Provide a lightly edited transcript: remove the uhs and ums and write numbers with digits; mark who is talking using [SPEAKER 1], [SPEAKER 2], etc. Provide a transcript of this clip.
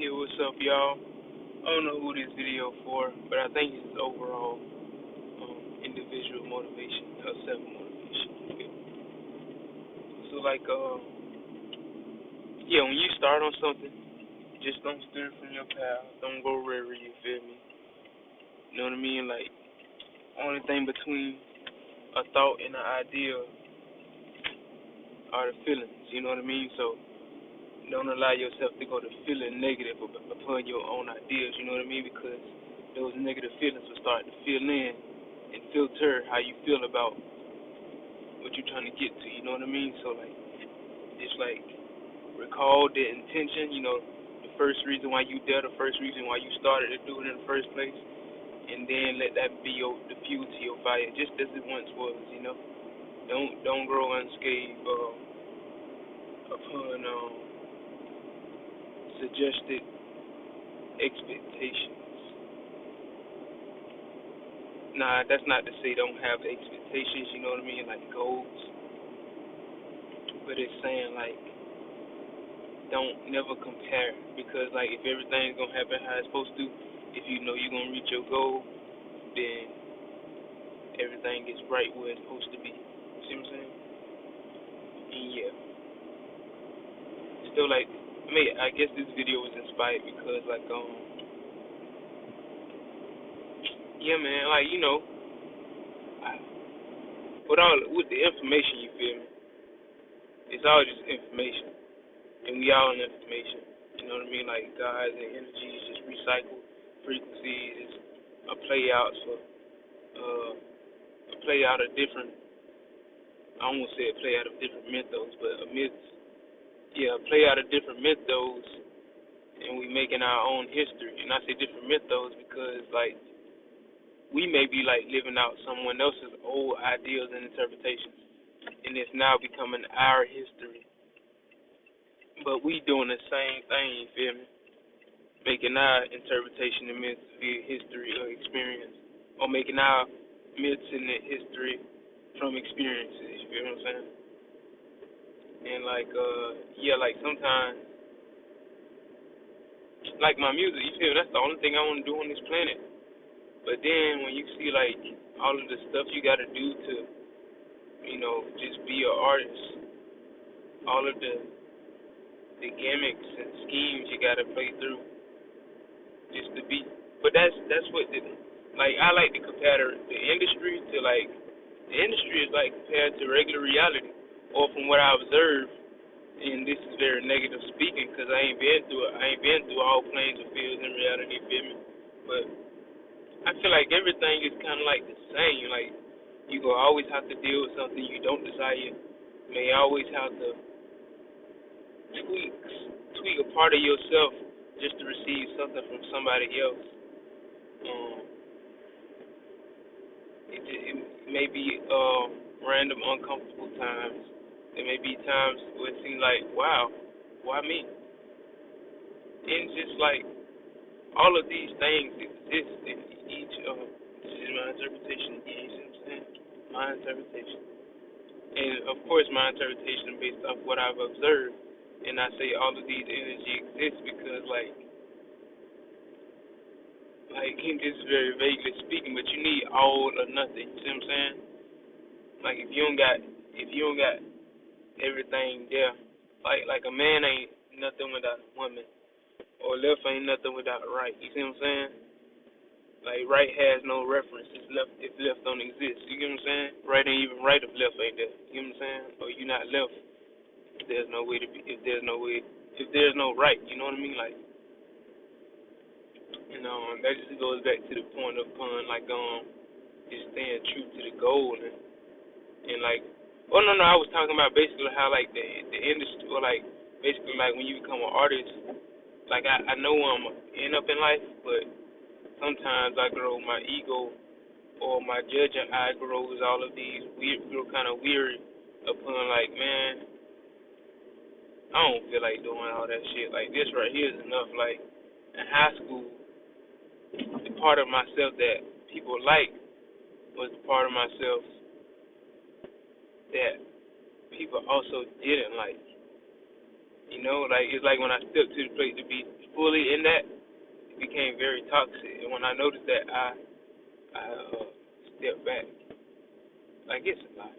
[SPEAKER 1] Yeah, what's up, y'all? I don't know who this video for, but I think it's overall individual motivation or self motivation. So yeah, when you start on something, just don't steer from your path. Don't go wherever you feel me. You know what I mean? Like only thing between a thought and an idea are the feelings. You know what I mean? So don't allow yourself to go to feeling negative upon your own ideas. You know what I mean? Because those negative feelings will start to fill in and filter how you feel about what you're trying to get to. You know what I mean? So like, just like recall the intention. You know, the first reason why you did, the first reason why you started to do it in the first place, and then let that be the fuel to your fire, just as it once was. You know, don't grow unscathed upon suggested expectations. Nah, that's not to say don't have expectations. You know what I mean? Like goals, but it's saying like don't never compare because like if everything's gonna happen how it's supposed to, if you know you're gonna reach your goal, then everything gets right where it's supposed to be. See what I'm saying? And yeah, still like I guess this video was inspired because like yeah man, like you know, with the information, you feel me? It's all just information, and we all information. You know what I mean? Like God and energy is just recycled frequencies, it's a play out for uh a play out of different, I won't say a play out of different mythos, but a myth, yeah, a play out of different mythos, and we making our own history. And I say different mythos because like we may be like living out someone else's old ideas and interpretations, and it's now becoming our history. But we doing the same thing, you feel me? Making our interpretation of myths via history or experience, or making our myths in the history from experiences. You feel what I'm saying? And like yeah, like sometimes like my music, you feel that's the only thing I want to do on this planet. But then when you see like all of the stuff you got to do to, you know, just be an artist, all of the gimmicks and schemes you got to play through just to be. But that's what like I like to compare the industry to like the industry is like compared to regular reality, or from what I observe. And this is very negative speaking because I ain't been through it. I ain't been through all planes of fields in reality, feel me? But I feel like everything is kind of like the same. Like you gonna always have to deal with something you don't desire. You may always have to tweak tweak a part of yourself just to receive something from somebody else. Um, it may be random, uncomfortable times. There may be times where it seems like, wow, why me? And just like all of these things exist in each. This is my interpretation. You know what I'm saying? My interpretation, and of course, my interpretation based off what I've observed. And I say all of these energy exist because, like this is very vaguely speaking, but you need all or nothing. You see what I'm saying? Like if you don't got everything there, like a man ain't nothing without a woman, or left ain't nothing without right. You see what I'm saying? Like right has no reference. It's left if left don't exist. You get what I'm saying? Right ain't even right if left ain't there. You get what I'm saying? Or you not left if there's no way to be if there's no right, you know what I mean? Like, you know, that just goes back to the point of like just staying true to the goal and like no, I was talking about basically how like the industry, or like basically like when you become an artist, like I know where I'm end up in life, but sometimes I grow my ego, or my judging eye grows all of these weird, grow kind of weary upon like, man, I don't feel like doing all that shit. Like this right here is enough. Like in high school, the part of myself that people like was the part of myself that people also didn't like. You know, like it's like when I stepped to the plate to be fully in that, it became very toxic. And when I noticed that, I stepped back. Like, it's a lot.